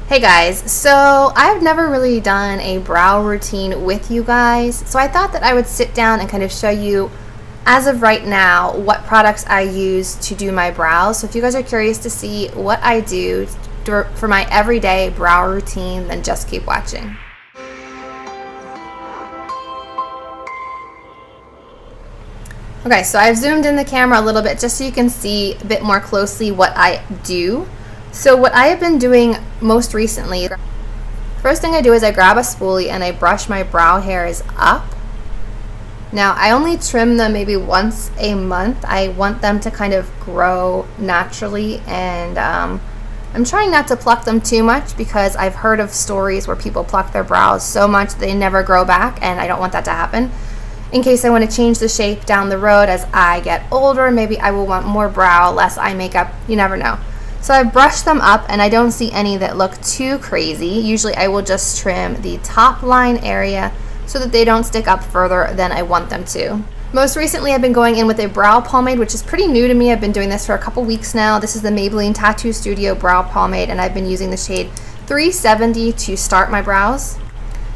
Hey guys, so I've never really done a brow routine with you guys, so I thought that I would sit down and kind of show you, as of right now, what products I use to do my brows. So if you guys are curious to see what I do for my everyday brow routine, then just keep watching. Okay, so I've zoomed in the camera a little bit just so you can see a bit more closely what I do. So what I have been doing most recently, first thing I do is I grab a spoolie and I brush my brow hairs up. Now I only trim them maybe once a month. I want them to kind of grow naturally, and I'm trying not to pluck them too much because I've heard of stories where people pluck their brows so much they never grow back, and I don't want that to happen. In case I want to change the shape down the road as I get older, maybe I will want more brow, less eye makeup, you never know. So I brush them up and I don't see any that look too crazy. Usually I will just trim the top line area so that they don't stick up further than I want them to. Most recently I've been going in with a brow pomade, which is pretty new to me. I've been doing this for a couple weeks now. This is the Maybelline Tattoo Studio Brow Pomade, and I've been using the shade 370 to start my brows.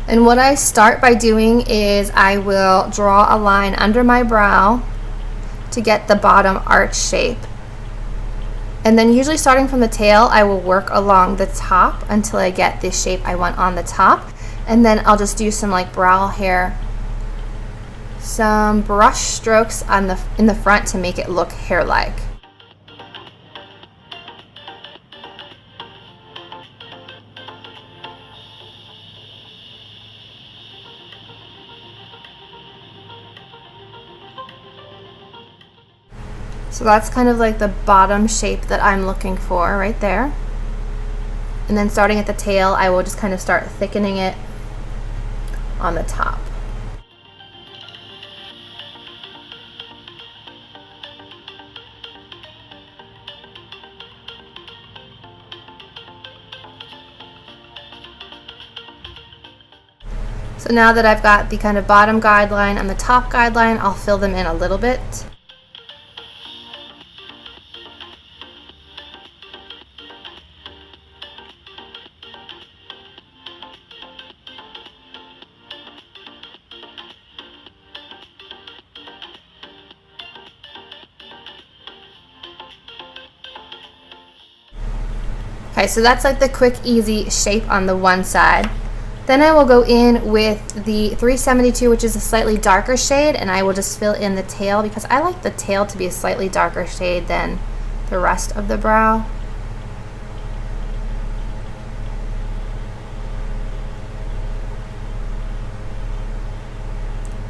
And what I start by doing is I will draw a line under my brow to get the bottom arch shape. And then usually starting from the tail, I will work along the top until I get the shape I want on the top. And then I'll just do some like brow hair, some brush strokes on in the front to make it look hair-like. So that's kind of like the bottom shape that I'm looking for right there. And then starting at the tail, I will just kind of start thickening it on the top. So now that I've got the kind of bottom guideline and the top guideline, I'll fill them in a little bit. Okay, so that's like the quick, easy shape on the one side. Then I will go in with the 372, which is a slightly darker shade, and I will just fill in the tail because I like the tail to be a slightly darker shade than the rest of the brow.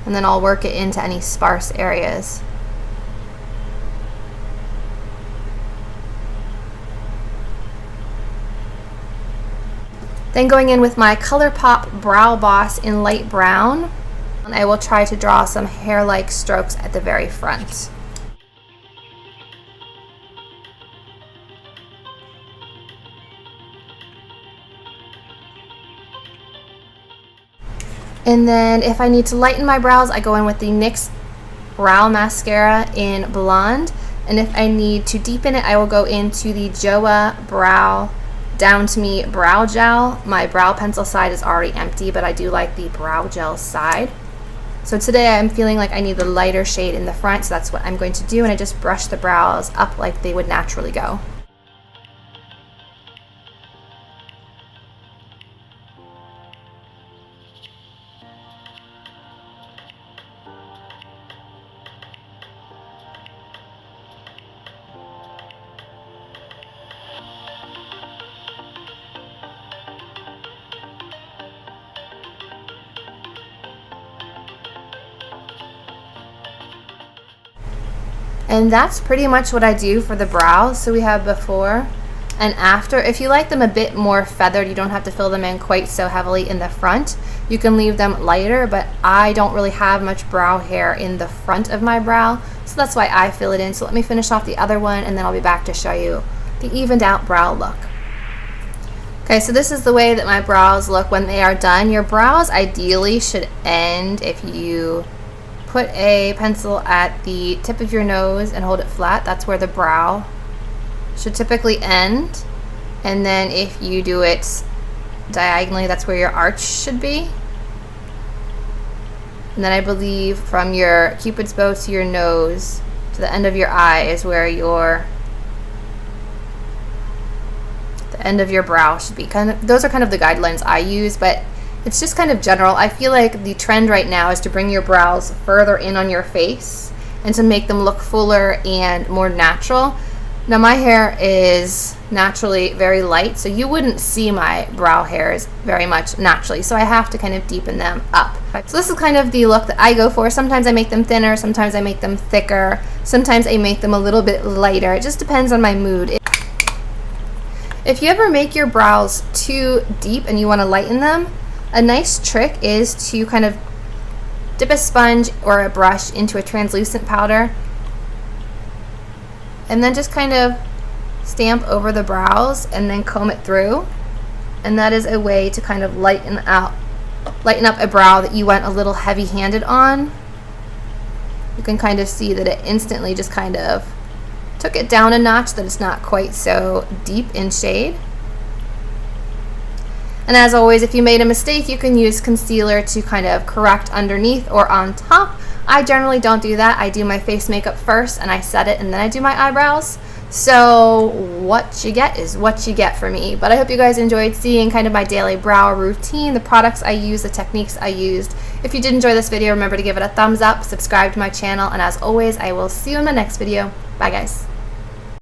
And then I'll work it into any sparse areas. Then going in with my ColourPop Brow Boss in light brown, and I will try to draw some hair-like strokes at the very front. And then if I need to lighten my brows, I go in with the NYX Brow Mascara in blonde. And if I need to deepen it, I will go into the joah Brow Down to Me brow gel. My brow pencil side is already empty, but I do like the brow gel side. So today I'm feeling like I need the lighter shade in the front, so that's what I'm going to do, and I just brush the brows up like they would naturally go. And that's pretty much what I do for the brows. So we have before and after. If you like them a bit more feathered, you don't have to fill them in quite so heavily in the front. You can leave them lighter, but I don't really have much brow hair in the front of my brow, so that's why I fill it in. So let me finish off the other one, and then I'll be back to show you the evened out brow look. Okay, so this is the way that my brows look when they are done. Your brows ideally should end if you put a pencil at the tip of your nose and hold it flat. That's where the brow should typically end. And then if you do it diagonally, that's where your arch should be. And then I believe from your cupid's bow to your nose to the end of your eye is where the end of your brow should be. Those are kind of the guidelines I use, but it's just kind of general. I feel like the trend right now is to bring your brows further in on your face and to make them look fuller and more natural. Now my hair is naturally very light, so you wouldn't see my brow hairs very much naturally, so I have to kind of deepen them up. So this is kind of the look that I go for. Sometimes I make them thinner, sometimes I make them thicker, sometimes I make them a little bit lighter. It just depends on my mood. If you ever make your brows too deep and you want to lighten them, a nice trick is to kind of dip a sponge or a brush into a translucent powder and then just kind of stamp over the brows and then comb it through. And that is a way to kind of lighten up a brow that you went a little heavy-handed on. You can kind of see that it instantly just kind of took it down a notch, that it's not quite so deep in shade. And as always, if you made a mistake, you can use concealer to kind of correct underneath or on top. I generally don't do that. I do my face makeup first and I set it and then I do my eyebrows. So what you get is what you get for me. But I hope you guys enjoyed seeing kind of my daily brow routine, the products I use, the techniques I used. If you did enjoy this video, remember to give it a thumbs up, subscribe to my channel, and as always, I will see you in my next video. Bye guys.